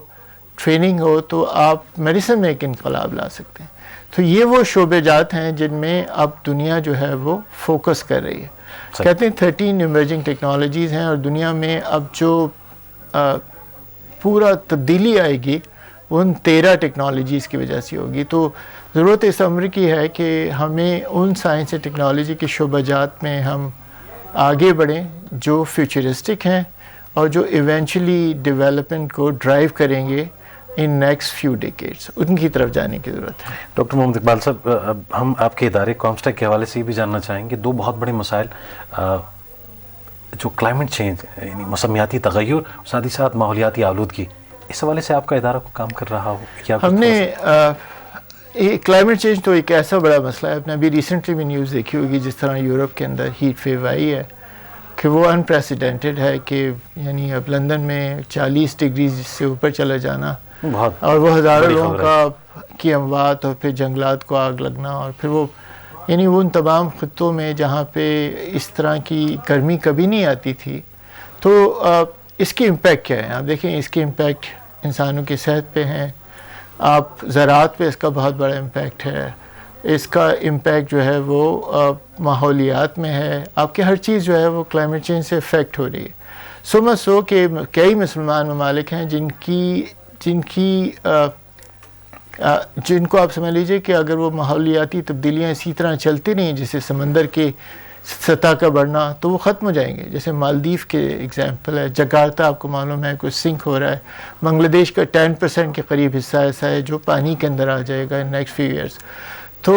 ٹریننگ ہو، تو آپ میڈیسن میں ایک انقلاب لا سکتے ہیں. تو یہ وہ شعبے جات ہیں جن میں اب دنیا جو ہے وہ فوکس کر رہی ہے. کہتے ہیں 13 ایمرجنگ ٹیکنالوجیز ہیں، اور دنیا میں اب جو پورا تبدیلی آئے گی وہ ان 13 ٹیکنالوجیز کی وجہ سے ہوگی. تو ضرورت اس امر کی ہے کہ ہمیں ان سائنس اور ٹیکنالوجی کے شعبہ جات میں ہم آگے بڑھیں جو فیوچرسٹک ہیں اور جو ایونچولی ڈیولپمنٹ کو ڈرائیو کریں گے ان نیکسٹ فیو ڈیکیڈس. ان کی طرف جانے کی ضرورت ہے.
ڈاکٹر محمد اقبال صاحب، ہم آپ کے ادارے کامسٹیک کے حوالے سے یہ بھی جاننا چاہیں گے، 2 بہت بڑے مسائل جو کلائمیٹ چینج یعنی موسمیاتی تغیر، ساتھ ہی ساتھ ماحولیاتی آلودگی، اس حوالے سے آپ کا ادارہ کو کام کر رہا ہو کیا؟
ہم نے کلائمیٹ چینج تو ایک ایسا بڑا مسئلہ ہے. آپ نے ابھی ریسنٹلی بھی نیوز دیکھی ہوگی جس طرح یورپ کے اندر ہیٹ ویو آئی ہے کہ وہ انپریسیڈنٹڈ ہے کہ یعنی اب لندن میں 40 ڈگری سے اوپر چلا جانا اور وہ ہزاروں لوگوں کی اموات اور پھر جنگلات کو آگ لگنا، اور پھر وہ یعنی وہ ان تمام خطوں میں جہاں پہ اس طرح کی گرمی کبھی نہیں آتی تھی. تو اس کے امپیکٹ کیا ہے؟ آپ دیکھیں اس کے امپیکٹ انسانوں کی صحت پہ ہیں، آپ زراعت پہ اس کا بہت بڑا امپیکٹ ہے، اس کا امپیکٹ جو ہے وہ ماحولیات میں ہے. آپ کی ہر چیز جو ہے وہ کلائمیٹ چینج سے افیکٹ ہو رہی ہے. سو کہ کئی مسلمان ممالک ہیں جن کو آپ سمجھ لیجئے کہ اگر وہ ماحولیاتی تبدیلیاں اسی طرح چلتی نہیں جیسے سمندر کی سطح کا بڑھنا تو وہ ختم ہو جائیں گے. جیسے مالدیف کے ایگزامپل ہے، جکارتہ آپ کو معلوم ہے کوئی سنک ہو رہا ہے. بنگلہ دیش کا 10% کے قریب حصہ ایسا ہے جو پانی کے اندر آ جائے گا ان نیکسٹ فیو ایئرس. تو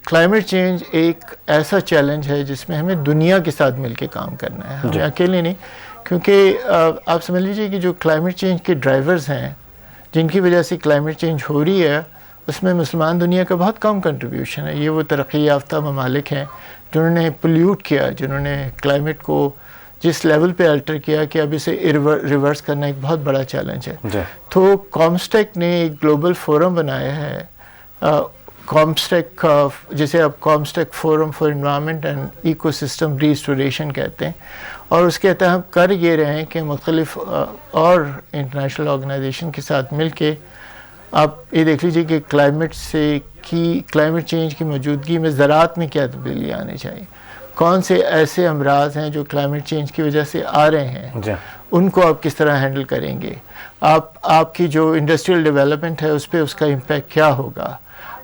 کلائمیٹ چینج ایک ایسا چیلنج ہے جس میں ہمیں دنیا کے ساتھ مل کے کام کرنا ہے، ہمیں اکیلے نہیں. کیونکہ آپ سمجھ لیجئے کہ جو کلائمیٹ چینج کے ڈرائیورز ہیں جن کی وجہ سے کلائمیٹ چینج ہو رہی ہے اس میں مسلمان دنیا کا بہت کم کنٹریبیوشن ہے. یہ وہ ترقی یافتہ ممالک ہیں جنہوں نے پولیوٹ کیا، جنہوں نے کلائمیٹ کو جس لیول پہ الٹر کیا کہ اب اسے ریورس کرنا ایک بہت بڑا چیلنج ہے. تو کامسٹیک نے ایک گلوبل فورم بنایا ہے، کامسٹیک جسے اب COMSTECH forum for environment and ecosystem restoration کہتے ہیں. اور اس کے تحت ہم کر یہ رہے ہیں کہ مختلف اور انٹرنیشنل آرگنائزیشن کے ساتھ مل کے آپ یہ دیکھ لیجئے کہ کلائمیٹ چینج کی موجودگی میں زراعت میں کیا تبدیلی آنی چاہیے، کون سے ایسے امراض ہیں جو کلائمیٹ چینج کی وجہ سے آ رہے ہیں، ان کو آپ کس طرح ہینڈل کریں گے. آپ کی جو انڈسٹریل ڈیولپمنٹ ہے اس پہ اس کا امپیکٹ کیا ہوگا.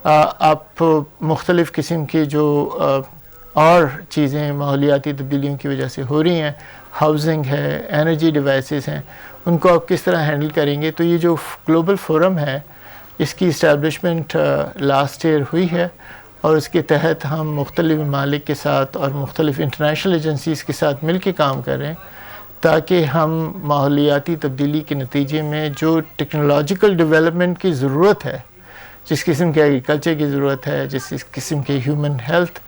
آپ مختلف قسم کی جو اور چیزیں ماحولیاتی تبدیلیوں کی وجہ سے ہو رہی ہیں، ہاؤسنگ ہے، انرجی ڈیوائسز ہیں، ان کو آپ کس طرح ہینڈل کریں گے. تو یہ جو گلوبل فورم ہے اس کی اسٹیبلشمنٹ لاسٹ ایئر ہوئی ہے، اور اس کے تحت ہم مختلف ممالک کے ساتھ اور مختلف انٹرنیشنل ایجنسیز کے ساتھ مل کے کام کر رہے ہیں تاکہ ہم ماحولیاتی تبدیلی کے نتیجے میں جو ٹیکنالوجیکل ڈیولپمنٹ کی ضرورت ہے، جس قسم کے ایگریکلچر کی ضرورت ہے، جس قسم کے ہیومن ہیلتھ،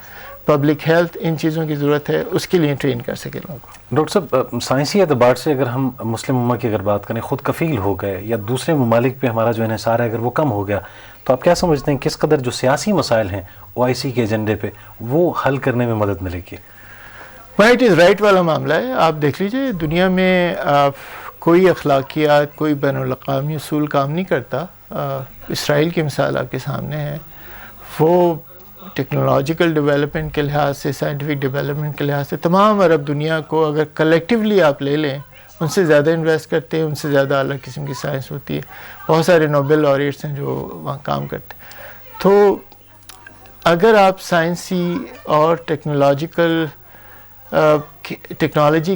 پبلک ہیلتھ، ان چیزوں کی ضرورت ہے، اس کے لیے ٹرین کر سکے لوگوں کو.
ڈاکٹر صاحب، سائنسی اعتبار سے اگر ہم مسلم امہ کی اگر بات کریں، خود کفیل ہو گئے یا دوسرے ممالک پہ ہمارا جو انحصار ہے اگر وہ کم ہو گیا، تو آپ کیا سمجھتے ہیں کس قدر جو سیاسی مسائل ہیں OIC کے ایجنڈے پہ وہ حل کرنے میں مدد ملے گی؟
رائٹ از رائٹ والا معاملہ ہے. آپ دیکھ لیجئے دنیا میں کوئی اخلاقیات، کوئی بین الاقوامی اصول کام نہیں کرتا. اسرائیل کی مثال آپ کے سامنے ہے. وہ ٹیکنالوجیکل ڈیولپمنٹ کے لحاظ سے، سائنٹیفک ڈیولپمنٹ کے لحاظ سے تمام عرب دنیا کو اگر کلیکٹیولی آپ لے لیں ان سے زیادہ انویسٹ کرتے ہیں، ان سے زیادہ اعلیٰ قسم کی سائنس ہوتی ہے. بہت سارے نوبل laureates ہیں جو وہاں کام کرتے ہیں. تو اگر آپ سائنسی اور ٹیکنالوجی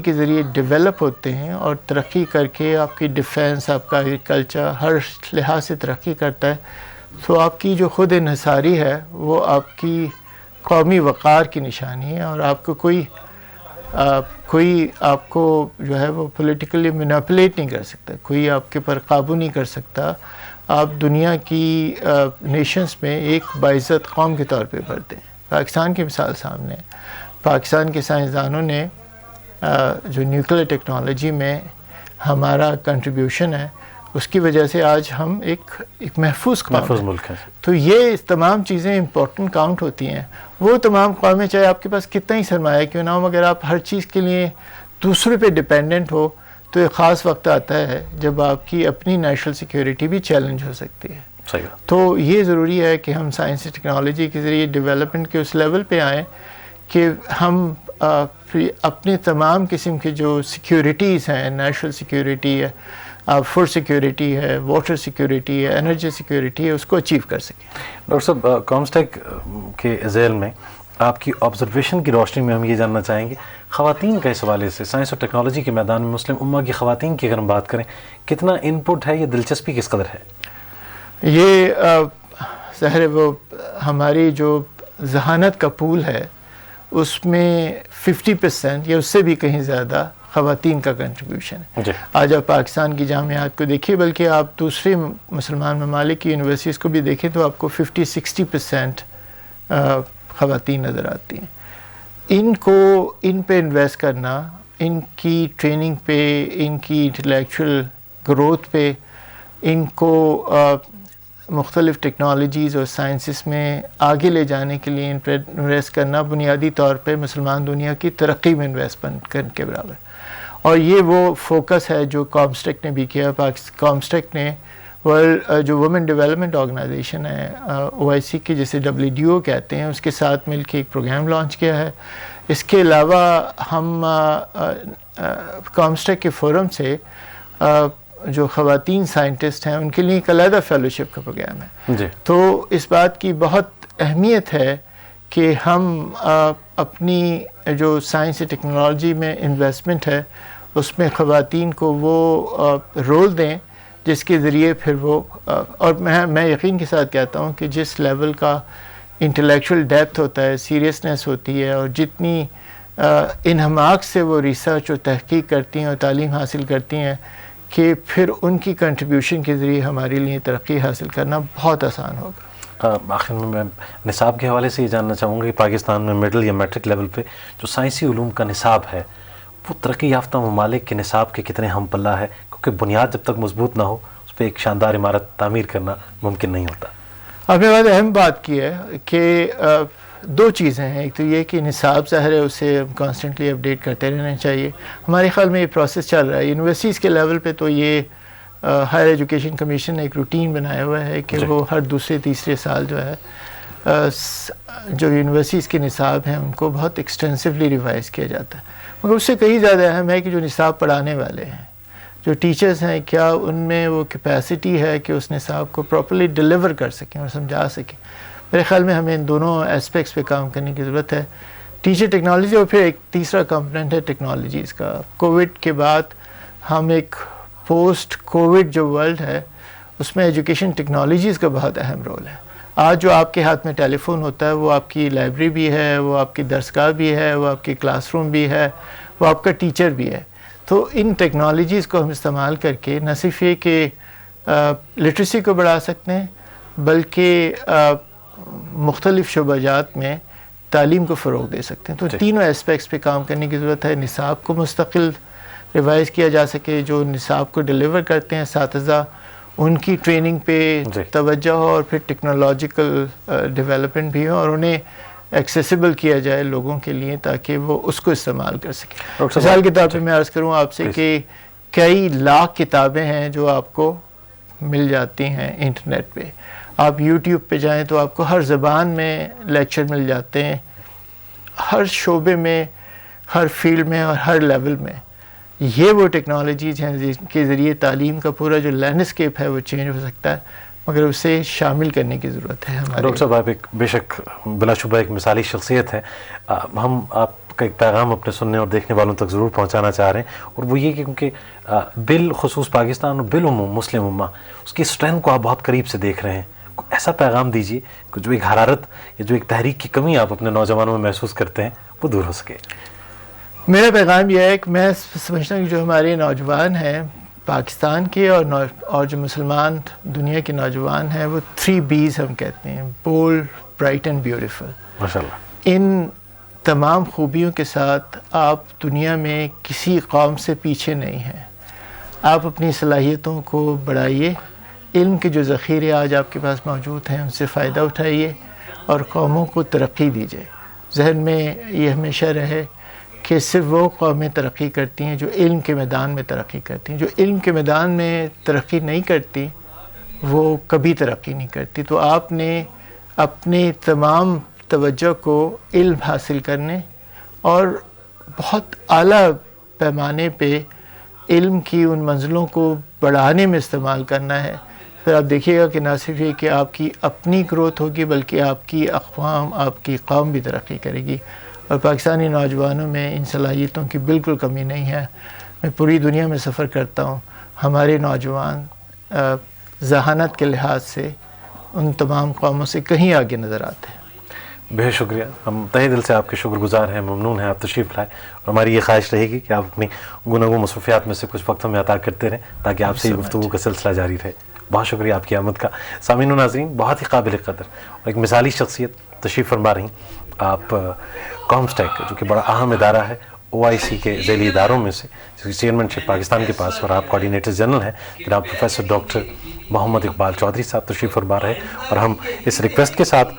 کے ذریعے ڈیولپ ہوتے ہیں اور ترقی کر کے آپ کی ڈیفینس، آپ کا ایگریکلچر ہر لحاظ سے ترقی کرتا ہے، تو آپ کی جو خود انحصاری ہے وہ آپ کی قومی وقار کی نشانی ہے، اور آپ کو کوئی آپ کو جو ہے وہ پولیٹیکلی مینیپولیٹ نہیں کر سکتا، کوئی آپ کے پر قابو نہیں کر سکتا. آپ دنیا کی نیشنز میں ایک باعزت قوم کے طور پہ بڑھتے ہیں. پاکستان کی مثال سامنے ہے. پاکستان کے سائنسدانوں نے جو نیوکلیر ٹیکنالوجی میں ہمارا کنٹریبیوشن ہے، اس کی وجہ سے آج ہم ایک محفوظ
ملک ہے.
تو یہ تمام چیزیں امپورٹنٹ کاؤنٹ ہوتی ہیں. وہ تمام قومیں چاہے آپ کے پاس کتنا ہی سرمایہ کیوں نہ ہو، مگر آپ ہر چیز کے لیے دوسرے پہ ڈپینڈنٹ ہو تو ایک خاص وقت آتا ہے جب آپ کی اپنی نیشنل سیکیورٹی بھی چیلنج ہو سکتی ہے.
صحیح.
تو یہ ضروری ہے کہ ہم سائنس ٹیکنالوجی کے ذریعے ڈیولپمنٹ کے اس لیول پہ آئیں کہ ہم اپنے تمام قسم کے جو سیکیورٹیز ہیں، نیشنل سیکیورٹی ہے، فوڈ سیکیورٹی ہے، واٹر سیکیورٹی ہے، انرجی سیکیورٹی ہے، اس کو اچیو کر سکیں.
ڈاکٹر صاحب، کامسٹیک کے ذیل میں آپ کی آبزرویشن کی روشنی میں ہم یہ جاننا چاہیں گے، خواتین کا اس حوالے سے سائنس اور ٹیکنالوجی کے میدان میں مسلم امہ کی خواتین کی اگر ہم بات کریں، کتنا ان پٹ ہے، یہ دلچسپی کس قدر ہے؟
یہ ظاہر وہ ہماری جو ذہانت کا پول ہے اس میں 50% یا اس سے بھی کہیں زیادہ خواتین کا کنٹریبیوشن ہے. آج آپ پاکستان کی جامعات کو دیکھیے، بلکہ آپ دوسرے مسلمان ممالک کی یونیورسٹیز کو بھی دیکھیں تو آپ کو 50-60% خواتین نظر آتی ہیں. ان پہ انویسٹ کرنا، ان کی ٹریننگ پہ، ان کی انٹلیکچوئل گروتھ پہ، ان کو مختلف ٹیکنالوجیز اور سائنسز میں آگے لے جانے کے لیے ان پہ انویسٹ کرنا بنیادی طور پہ مسلمان دنیا کی ترقی میں انویسٹمنٹ کرنے کے برابر. اور یہ وہ فوکس ہے جو کامسٹیک نے بھی کیا. کامسٹیک نے ورلڈ جو وومن ڈیولپمنٹ آرگنائزیشن ہے OIC کی، جسے WDO کہتے ہیں، اس کے ساتھ مل کے ایک پروگرام لانچ کیا ہے. اس کے علاوہ ہم کامسٹیک کے فورم سے جو خواتین سائنٹسٹ ہیں ان کے لیے ایک علیحدہ فیلوشپ کا پروگرام ہے.
جی.
تو اس بات کی بہت اہمیت ہے کہ ہم اپنی جو سائنس ٹیکنالوجی میں انویسٹمنٹ ہے اس میں خواتین کو وہ رول دیں جس کے ذریعے پھر وہ اور میں یقین کے ساتھ کہتا ہوں کہ جس لیول کا انٹلیکچوئل ڈیپتھ ہوتا ہے، سیریسنس ہوتی ہے، اور جتنی انہماک سے وہ ریسرچ اور تحقیق کرتی ہیں اور تعلیم حاصل کرتی ہیں، کہ پھر ان کی کنٹریبیوشن کے ذریعے ہمارے لیے ترقی حاصل کرنا بہت آسان ہوگا.
آخر میں نصاب کے حوالے سے یہ جاننا چاہوں گا کہ پاکستان میں مڈل یا میٹرک لیول پہ جو سائنسی علوم کا نصاب ہے وہ ترقی یافتہ ممالک کے نصاب کے کتنے ہم پلہ ہے؟ کیونکہ بنیاد جب تک مضبوط نہ ہو اس پہ ایک شاندار عمارت تعمیر کرنا ممکن نہیں ہوتا.
آپ نے بہت اہم بات کی ہے کہ دو چیزیں ہیں. ایک تو یہ کہ نصاب ظاہر ہے اسے کانسٹنٹلی اپڈیٹ کرتے رہنا چاہیے. ہمارے خیال میں یہ پروسیس چل رہا ہے. یونیورسٹیز کے لیول پہ تو یہ ہائر ایجوکیشن کمیشن نے ایک روٹین بنایا ہوا ہے کہ وہ ہر دوسرے تیسرے سال جو ہے جو یونیورسٹیز کے نصاب ہیں ان کو بہت ایکسٹینسولی ریوائز کیا جاتا ہے. مگر اس سے کہیں زیادہ اہم ہے کہ جو نصاب پڑھانے والے ہیں، جو ٹیچرز ہیں، کیا ان میں وہ کیپیسٹی ہے کہ اس نصاب کو پراپرلی ڈیلیور کر سکیں اور سمجھا سکیں. میرے خیال میں ہمیں ان دونوں اسپیکٹس پہ کام کرنے کی ضرورت ہے، ٹیچر ٹیکنالوجی، اور پھر ایک تیسرا کمپوننٹ ہے ٹیکنالوجیز کا. کووڈ کے بعد ہم ایک پوسٹ کووڈ جو ورلڈ ہے اس میں ایجوکیشن ٹیکنالوجیز کا بہت اہم رول ہے. آج جو آپ کے ہاتھ میں ٹیلی فون ہوتا ہے وہ آپ کی لائبریری بھی ہے، وہ آپ کی درسگاہ بھی ہے، وہ آپ کی کلاس روم بھی ہے، وہ آپ کا ٹیچر بھی ہے. تو ان ٹیکنالوجیز کو ہم استعمال کر کے نہ صرف یہ کہ لٹریسی کو بڑھا سکتے ہیں بلکہ مختلف شعبہ جات میں تعلیم کو فروغ دے سکتے ہیں. تو تینوں اسپیکٹس پہ کام کرنے کی ضرورت ہے. نصاب کو مستقل ریوائز کیا جا سکے، جو نصاب کو ڈیلیور کرتے ہیں اساتذہ ان کی ٹریننگ پہ توجہ ہو، اور پھر ٹیکنالوجیکل ڈیولپمنٹ بھی ہو اور انہیں ایکسیسیبل کیا جائے لوگوں کے لیے تاکہ وہ اس کو استعمال کر سکیں. مثال کے طور پہ میں عرض کروں آپ سے کہ کئی لاکھ کتابیں ہیں جو آپ کو مل جاتی ہیں انٹرنیٹ پہ. آپ یوٹیوب پہ جائیں تو آپ کو ہر زبان میں لیکچر مل جاتے ہیں، ہر شعبے میں، ہر فیلڈ میں اور ہر لیول میں. یہ وہ ٹیکنالوجیز ہیں جن کے ذریعے تعلیم کا پورا جو لینڈسکیپ ہے وہ چینج ہو سکتا ہے. مگر اسے شامل کرنے کی ضرورت ہے ہمارے.
ڈاکٹر صاحب آپ ایک بے شک بلا شبہ ایک مثالی شخصیت ہے. ہم آپ کا ایک پیغام اپنے سننے اور دیکھنے والوں تک ضرور پہنچانا چاہ رہے ہیں، اور وہ یہ کہ کیونکہ بالخصوص پاکستان اور بالعموم مسلم امہ اس کی اسٹرینتھ کو آپ بہت قریب سے دیکھ رہے ہیں، ایسا پیغام دیجیے کہ جو ایک حرارت یا جو ایک تحریک کی کمی آپ اپنے نوجوانوں میں محسوس کرتے ہیں وہ دور ہو سکے.
میرا پیغام یہ ہے کہ میں سمجھتا ہوں کہ جو ہمارے نوجوان ہیں پاکستان کے اور جو مسلمان دنیا کے نوجوان ہیں، وہ 3 B's ہم کہتے ہیں، بولڈ، برائٹ اینڈ بیوٹیفل.
ماشاءاللہ.
ان تمام خوبیوں کے ساتھ آپ دنیا میں کسی قوم سے پیچھے نہیں ہیں. آپ اپنی صلاحیتوں کو بڑھائیے، علم کے جو ذخیرے آج آپ کے پاس موجود ہیں ان سے فائدہ اٹھائیے اور قوموں کو ترقی دیجیے. ذہن میں یہ ہمیشہ رہے کہ صرف وہ قومیں ترقی کرتی ہیں جو علم کے میدان میں ترقی کرتی ہیں. جو علم کے میدان میں ترقی نہیں کرتی وہ کبھی ترقی نہیں کرتی. تو آپ نے اپنی تمام توجہ کو علم حاصل کرنے اور بہت اعلیٰ پیمانے پہ علم کی ان منزلوں کو بڑھانے میں استعمال کرنا ہے. پھر آپ دیکھیے گا کہ نہ صرف یہ کہ آپ کی اپنی گروتھ ہوگی بلکہ آپ کی اقوام، آپ کی قوم بھی ترقی کرے گی. اور پاکستانی نوجوانوں میں ان صلاحیتوں کی بالکل کمی نہیں ہے. میں پوری دنیا میں سفر کرتا ہوں، ہمارے نوجوان ذہانت کے لحاظ سے ان تمام قوموں سے کہیں آگے نظر آتے ہیں.
بہت شکریہ. ہم تہہ دل سے آپ کے شکر گزار ہیں، ممنون ہیں آپ تشریف لائے، اور ہماری یہ خواہش رہے گی کہ آپ اپنی گناہوں مصروفیات میں سے کچھ وقت ہمیں عطا کرتے رہیں تاکہ آپ سے یہ گفتگو کا سلسلہ جاری رہے. بہت شکریہ آپ کی آمد کا. سامعین و ناظرین، بہت ہی قابل قدر اور ایک مثالی شخصیت تشریف فرما رہی آپ کامسٹیک، جو کہ بڑا اہم ادارہ ہے OIC کے ذیلی اداروں میں سے، جس کی چیئرمین شپ پاکستان کے پاس، اور آپ کوآرڈینیٹر جنرل ہیں جناب پروفیسر ڈاکٹر محمد اقبال چودھری صاحب تشریف فرما رہے. اور ہم اس ریکویسٹ کے ساتھ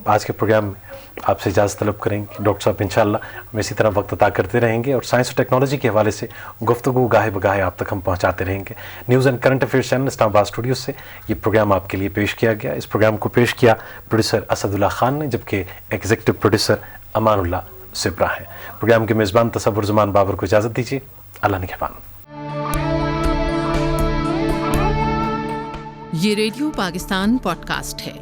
آج کے پروگرام میں آپ سے اجازت طلب کریں گے کہ ڈاکٹر صاحب انشاءاللہ ہم اسی طرح وقت عطا کرتے رہیں گے اور سائنس اور ٹیکنالوجی کے حوالے سے گفتگو گاہے بگاہے آپ تک ہم پہنچاتے رہیں گے. News and current affairs channel Islamabad studio سے یہ پروگرام آپ کے لیے پیش کیا گیا. اس پروگرام کو پیش کیا پروڈیوسر اسد اللہ خان نے، جبکہ ایگزیکٹو پروڈیوسر امان اللہ سپرا ہیں. پروگرام کے میزبان تصور زمان بابر کو اجازت دیجیے. اللہ نگہبان.
یہ ریڈیو پاکستان پوڈ کاسٹ ہے.